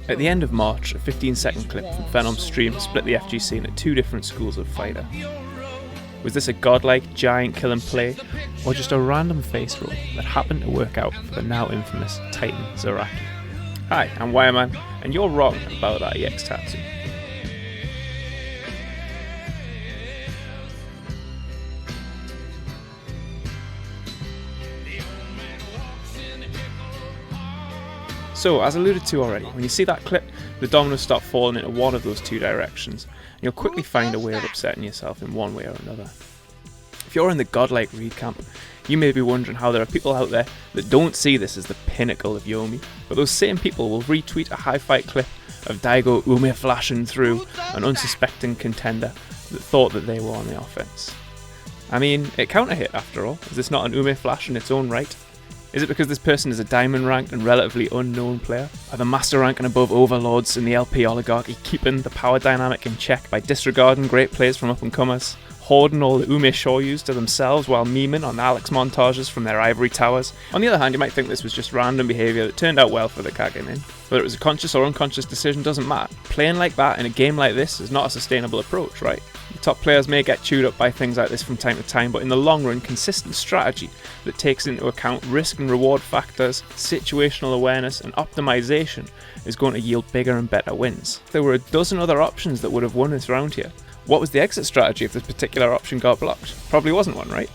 At the end of March, a 15-second clip from Phenom's stream split the FG scene at two different schools of fighter. Was this a godlike, giant kill and play, or just a random face roll that happened to work out for the now infamous Titan Zaraki? Hi, I'm Wireman, and you're wrong about that EX tattoo. So, as alluded to already, when you see that clip, the dominoes start falling into one of those two directions, and you'll quickly find a way of upsetting yourself in one way or another. If you're in the godlike Reed camp, you may be wondering how there are people out there that don't see this as the pinnacle of Yomi, but those same people will retweet a high fight clip of Daigo Ume flashing through an unsuspecting contender that thought that they were on the offense. I mean, it counter hit after all. Is this not an Ume flash in its own right? Is it because this person is a diamond ranked and relatively unknown player? Are the master rank and above overlords in the LP oligarchy keeping the power dynamic in check by disregarding great plays from up and comers, hoarding all the Ume Shoryus to themselves while memeing on Alex montages from their ivory towers? On the other hand, you might think this was just random behaviour that turned out well for the Kagemin. Whether it was a conscious or unconscious decision doesn't matter. Playing like that in a game like this is not a sustainable approach, right? The top players may get chewed up by things like this from time to time, but in the long run, consistent strategy that takes into account risk and reward factors, situational awareness and optimization is going to yield bigger and better wins. There were a dozen other options that would have won this round here. What was the exit strategy if this particular option got blocked? Probably wasn't one, right?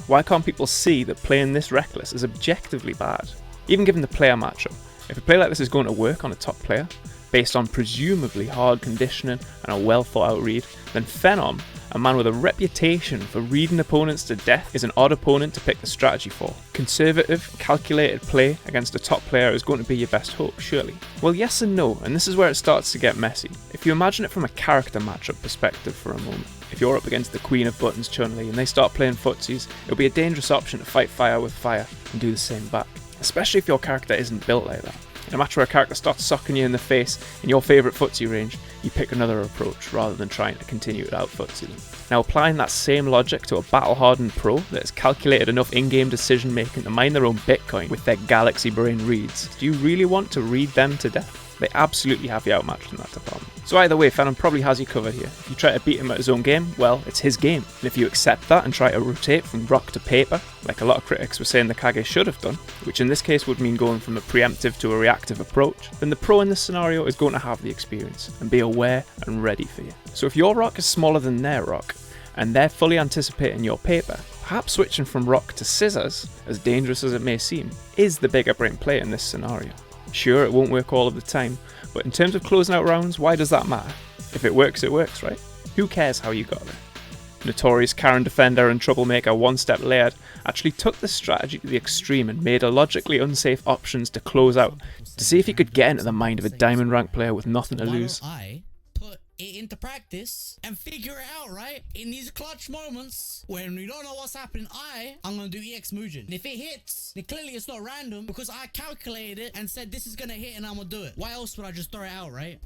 Why can't people see that playing this reckless is objectively bad? Even given the player matchup, if a play like this is going to work on a top player, based on presumably hard conditioning and a well thought out read, then Phenom, a man with a reputation for reading opponents to death, is an odd opponent to pick the strategy for. Conservative, calculated play against a top player is going to be your best hope, surely. Well, yes and no, and this is where it starts to get messy. If you imagine it from a character matchup perspective for a moment, if you're up against the Queen of Buttons Chun-Li and they start playing footsies, it'll be a dangerous option to fight fire with fire and do the same back. Especially if your character isn't built like that. In a match where a character starts socking you in the face in your favourite footsie range, you pick another approach rather than trying to continue to out-footsie them. Now, applying that same logic to a battle-hardened pro that has calculated enough in-game decision making to mine their own Bitcoin with their galaxy brain reads, do you really want to read them to death? They absolutely have you outmatched in that department. So either way, Phenom probably has you covered here. If you try to beat him at his own game, well, it's his game. And if you accept that and try to rotate from rock to paper, like a lot of critics were saying the Kage should have done, which in this case would mean going from a preemptive to a reactive approach, then the pro in this scenario is going to have the experience and be aware and ready for you. So if your rock is smaller than their rock, and they're fully anticipating your paper, perhaps switching from rock to scissors, as dangerous as it may seem, is the bigger brain play in this scenario. Sure, it won't work all of the time, but in terms of closing out rounds, why does that matter? If it works, right? Who cares how you got there? Notorious Karen defender and troublemaker One Step Laird actually took this strategy to the extreme and made illogically unsafe options to close out, to see if he could get into the mind of a diamond rank player with nothing to lose. It into practice and figure it out, right? In these clutch moments when we don't know what's happening, I'm gonna do EX Mugen. And if it hits, then clearly it's not random because I calculated it and said this is gonna hit and I'm gonna do it. Why else would I just throw it out, right?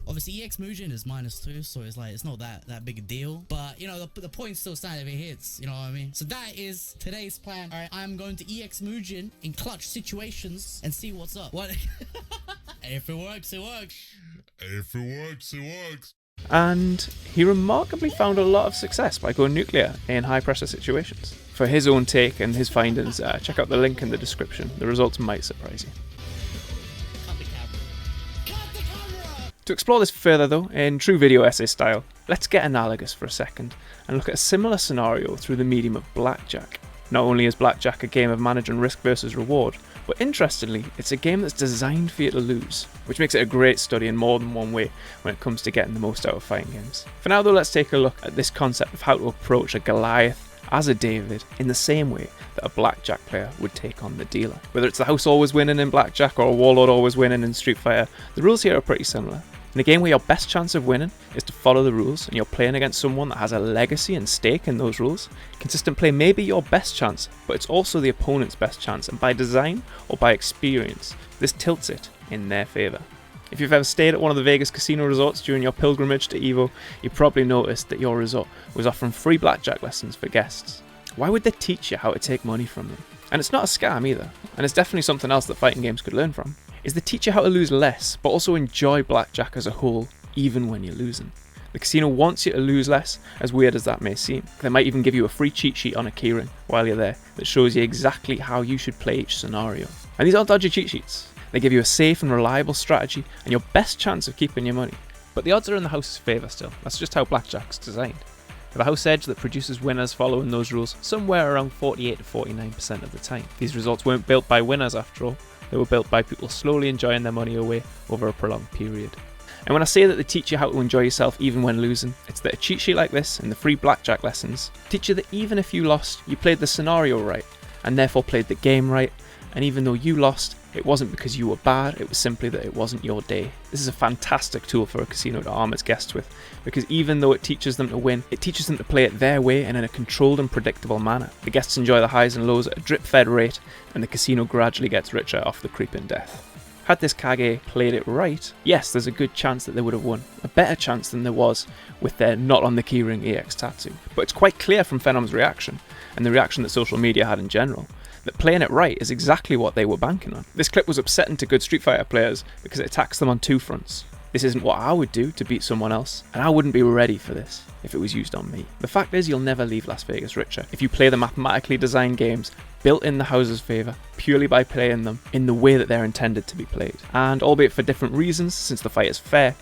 Obviously EX Mugen is -2, so it's like it's not that big a deal, but you know the point still stands if it hits, you know what I mean? So that is today's plan. All right, I'm going to EX Mugen in clutch situations and see what's up. What? If it works, it works. If it works, it works. And he remarkably found a lot of success by going nuclear in high pressure situations. For his own take and his findings, check out the link in the description. The results might surprise you. To explore this further though, in true video essay style, let's get analogous for a second and look at a similar scenario through the medium of blackjack. Not only is blackjack a game of managing risk versus reward, but interestingly, it's a game that's designed for you to lose, which makes it a great study in more than one way when it comes to getting the most out of fighting games. For now though, let's take a look at this concept of how to approach a Goliath as a David in the same way that a blackjack player would take on the dealer. Whether it's the house always winning in blackjack or a warlord always winning in Street Fighter, the rules here are pretty similar. In a game where your best chance of winning is to follow the rules and you're playing against someone that has a legacy and stake in those rules, consistent play may be your best chance, but it's also the opponent's best chance, and by design or by experience, this tilts it in their favour. If you've ever stayed at one of the Vegas casino resorts during your pilgrimage to EVO, you probably noticed that your resort was offering free blackjack lessons for guests. Why would they teach you how to take money from them? And it's not a scam either, and it's definitely something else that fighting games could learn from. is they teach you how to lose less, but also enjoy blackjack as a whole, even when you're losing. The casino wants you to lose less, as weird as that may seem. They might even give you a free cheat sheet on a keyring while you're there that shows you exactly how you should play each scenario. And these aren't dodgy cheat sheets. They give you a safe and reliable strategy and your best chance of keeping your money. But the odds are in the house's favour still. That's just how blackjack's designed. With a house edge that produces winners following those rules somewhere around 48 to 49% of the time. These results weren't built by winners after all. They were built by people slowly enjoying their money away over a prolonged period. And when I say that they teach you how to enjoy yourself even when losing, it's that a cheat sheet like this and the free blackjack lessons teach you that even if you lost, you played the scenario right, and therefore played the game right, and even though you lost, it wasn't because you were bad, it was simply that it wasn't your day. This is a fantastic tool for a casino to arm its guests with, because even though it teaches them to win, it teaches them to play it their way and in a controlled and predictable manner. The guests enjoy the highs and lows at a drip-fed rate, and the casino gradually gets richer off the creeping death. Had this Kage played it right, yes, there's a good chance that they would have won. A better chance than there was with their not on the keyring EX tattoo. But it's quite clear from Phenom's reaction, and the reaction that social media had in general, that playing it right is exactly what they were banking on. This clip was upsetting to good Street Fighter players because it attacks them on two fronts. This isn't what I would do to beat someone else, and I wouldn't be ready for this if it was used on me. The fact is, you'll never leave Las Vegas richer if you play the mathematically designed games built in the house's favour purely by playing them in the way that they're intended to be played. And albeit for different reasons, since the fight is fair,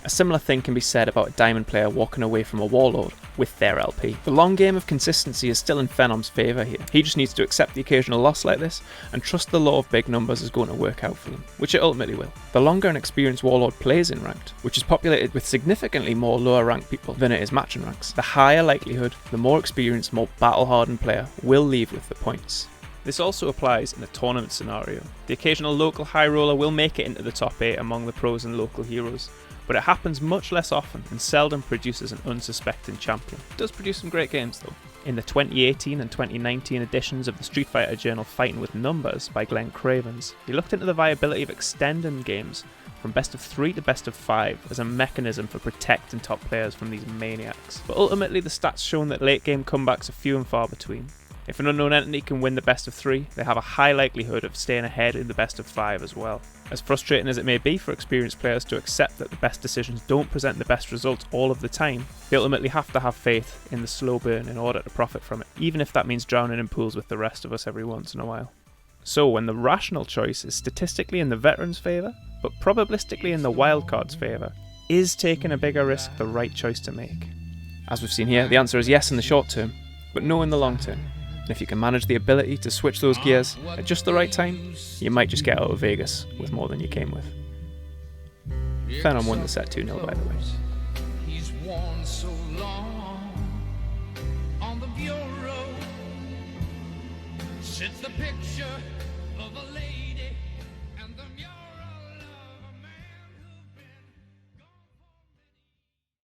a similar thing can be said about a diamond player walking away from a warlord with their LP. The long game of consistency is still in Phenom's favour here. He just needs to accept the occasional loss like this and trust the law of big numbers is going to work out for him, which it ultimately will. The longer an experienced warlord plays in ranked, which is populated with significantly more lower ranked people than it is matching ranks, the higher likelihood the more experienced, more battle hardened player will leave with the points. This also applies in a tournament scenario. The occasional local high roller will make it into the top 8 among the pros and local heroes, but it happens much less often and seldom produces an unsuspecting champion. It does produce some great games though. In the 2018 and 2019 editions of the Street Fighter journal Fighting with Numbers by Glenn Cravens, he looked into the viability of extending games from best of 3 to best of 5 as a mechanism for protecting top players from these maniacs. But ultimately the stats shown that late game comebacks are few and far between. If an unknown entity can win the best of 3, they have a high likelihood of staying ahead in the best of 5 as well. As frustrating as it may be for experienced players to accept that the best decisions don't present the best results all of the time, they ultimately have to have faith in the slow burn in order to profit from it, even if that means drowning in pools with the rest of us every once in a while. So when the rational choice is statistically in the veteran's favour, but probabilistically in the wildcard's favour, is taking a bigger risk the right choice to make? As we've seen here, the answer is yes in the short term, but no in the long term. And if you can manage the ability to switch those gears at just the right time, you might just get out of Vegas with more than you came with. Phenom won the set 2-0 by the way. He's worn so long on the bureau since the picture